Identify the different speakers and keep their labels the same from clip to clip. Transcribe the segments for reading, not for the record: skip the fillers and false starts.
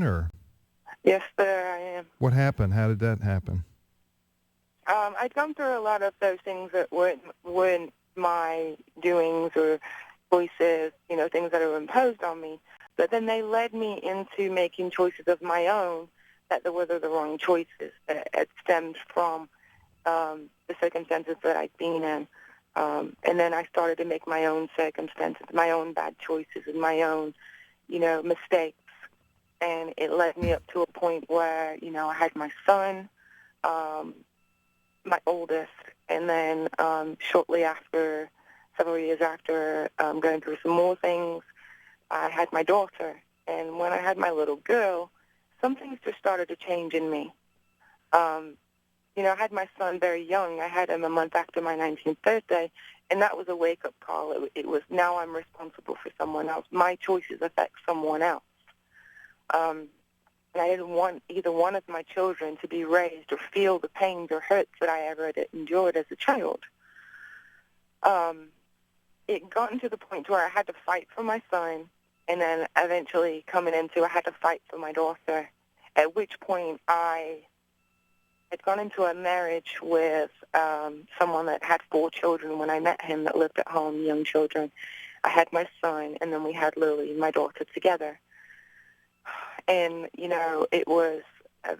Speaker 1: listener?
Speaker 2: Yes, sir, I am.
Speaker 1: What happened? How did that happen?
Speaker 2: I'd gone through a lot of those things that weren't my doings or choices, things that were imposed on me. But then they led me into making choices of my own that were the wrong choices. It stemmed from the circumstances that I'd been in. And then I started to make my own circumstances, my own bad choices, and my own, mistakes. And it led me up to a point where, I had my son, my oldest, and then shortly after, several years after, going through some more things, I had my daughter. And when I had my little girl, some things just started to change in me. I had my son very young. I had him a month after my 19th birthday, and that was a wake-up call. It was, now I'm responsible for someone else. My choices affect someone else. And I didn't want either one of my children to be raised or feel the pains or hurts that I ever had endured as a child. It gotten to the point where I had to fight for my son, and then eventually coming into I had to fight for my daughter, at which point I had gone into a marriage with someone that had 4 children when I met him that lived at home, young children. I had my son, and then we had Lily, my daughter, together. And, it was a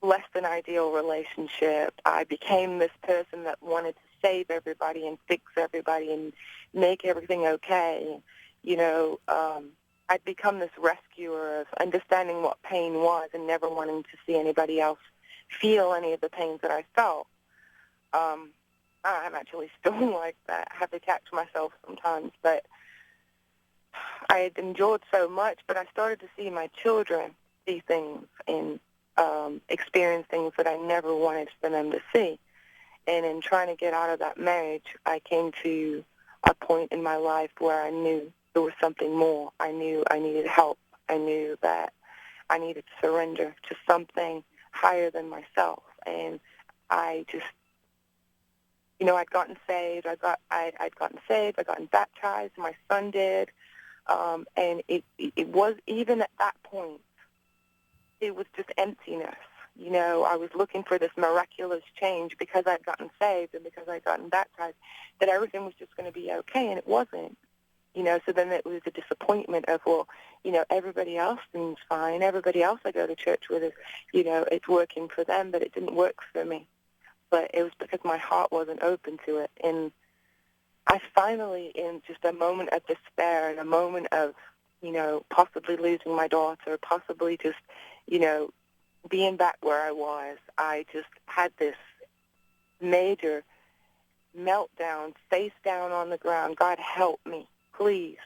Speaker 2: less than ideal relationship. I became this person that wanted to save everybody and fix everybody and make everything okay. I'd become this rescuer of understanding what pain was and never wanting to see anybody else feel any of the pains that I felt. I'm actually still like that. I have to catch myself sometimes, but I had endured so much, but I started to see my children see things and experience things that I never wanted for them to see. And in trying to get out of that marriage, I came to a point in my life where I knew there was something more. I knew I needed help. I knew that I needed to surrender to something higher than myself. And I just, I'd gotten saved. I'd gotten saved. I'd gotten baptized. My son did. And it was, even at that point, it was just emptiness. I was looking for this miraculous change because I'd gotten saved and because I'd gotten baptized, that everything was just going to be okay, and it wasn't. So then it was a disappointment of, well, everybody else seems fine. Everybody else I go to church with is, it's working for them, but it didn't work for me. But it was because my heart wasn't open to it. And I finally, in just a moment of despair and a moment of, possibly losing my daughter, possibly just, being back where I was, I just had this major meltdown, face down on the ground. God, help me, please.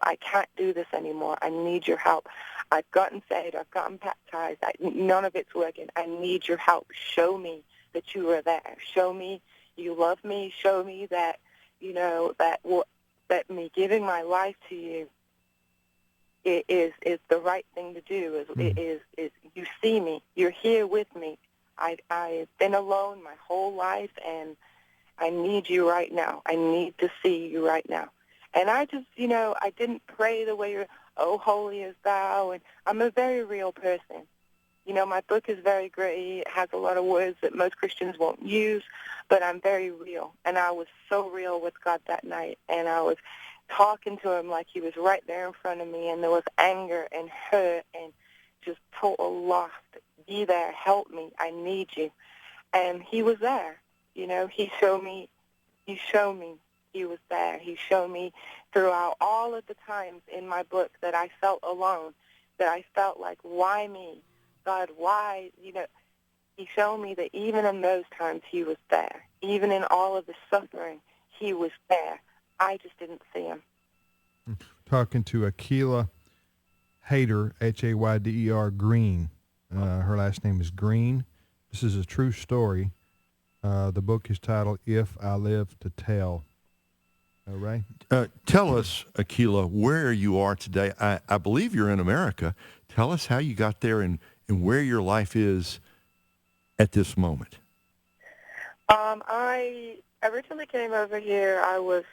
Speaker 2: I can't do this anymore. I need your help. I've gotten saved. I've gotten baptized. None of it's working. I need your help. Show me that you are there. Show me you love me. Show me that, that me giving my life to you is the right thing to do. Is you see me. You're here with me. I've been alone my whole life, and I need you right now. I need to see you right now. And I just, I didn't pray the way you're, oh, holy is thou. And I'm a very real person. My book is very gritty. It has a lot of words that most Christians won't use, but I'm very real. And I was so real with God that night. And I was talking to him like he was right there in front of me. And there was anger and hurt and just total lost. Be there. Help me. I need you. And he was there. He showed me he was there. He showed me throughout all of the times in my book that I felt alone, that I felt like, why me? God, why? He showed me that even in those times he was there. Even in all of the suffering, he was there. I just didn't see him.
Speaker 1: Talking to Akeela Hayder, Hayder Green. Her last name is Green. This is a true story. The book is titled If I Live to Tell. All right.
Speaker 3: Tell us, Akeela, where you are today. I believe you're in America. Tell us how you got there and where your life is at this moment.
Speaker 2: I originally came over here. I was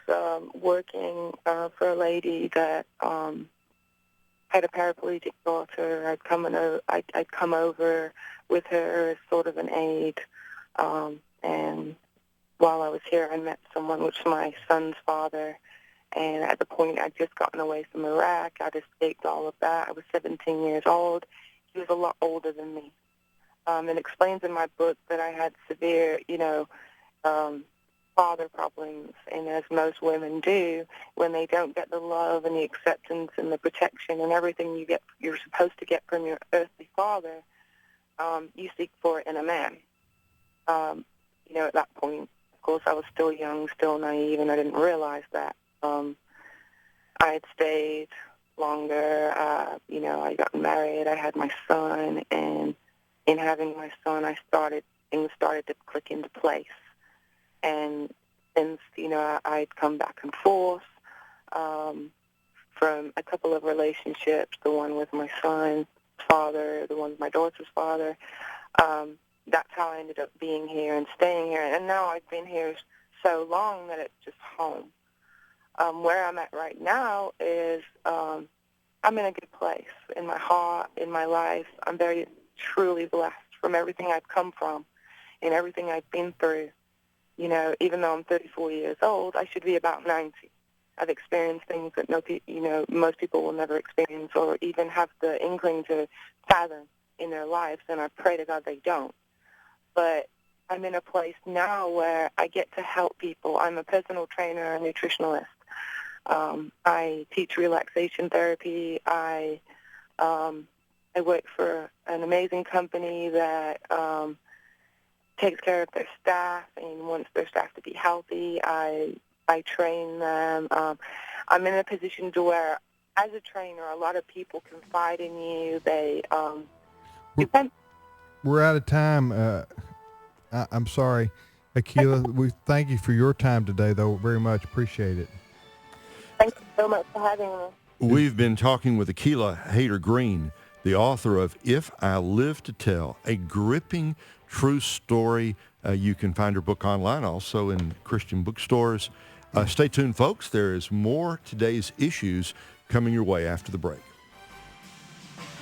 Speaker 2: working for a lady that had a paraplegic daughter. I'd come over with her as sort of an aide, and while I was here, I met someone, which was my son's father. And at the point, I'd just gotten away from Iraq. I'd escaped all of that. I was 17 years old. He was a lot older than me. It explains in my book that I had severe, father problems. And as most women do, when they don't get the love and the acceptance and the protection and everything you're supposed to get from your earthly father, you seek for it in a man. At that point, of course, I was still young, still naive, and I didn't realize that. I had stayed longer. I got married. I had my son, and in having my son, things started to click into place. And since, I'd come back and forth from a couple of relationships, the one with my son's father, the one with my daughter's father, that's how I ended up being here and staying here. And now I've been here so long that it's just home. Where I'm at right now is I'm in a good place in my heart, in my life. I'm very truly blessed from everything I've come from and everything I've been through. Even though I'm 34 years old, I should be about 90. I've experienced things that most people will never experience or even have the inkling to fathom in their lives, and I pray to God they don't. But I'm in a place now where I get to help people. I'm a personal trainer, a nutritionalist. I teach relaxation therapy. I work for an amazing company that takes care of their staff and wants their staff to be healthy. I train them. I'm in a position to where, as a trainer, a lot of people confide in you. They depend.
Speaker 1: We're out of time. I'm sorry, Akeela. We thank you for your time today, though. Very much appreciate it.
Speaker 2: Thank you so much for having me.
Speaker 3: We've been talking with Akeela Green, the author of If I Live to Tell, a gripping true story. You can find her book online, also in Christian bookstores. Stay tuned, folks. There is more Today's Issues coming your way after the break.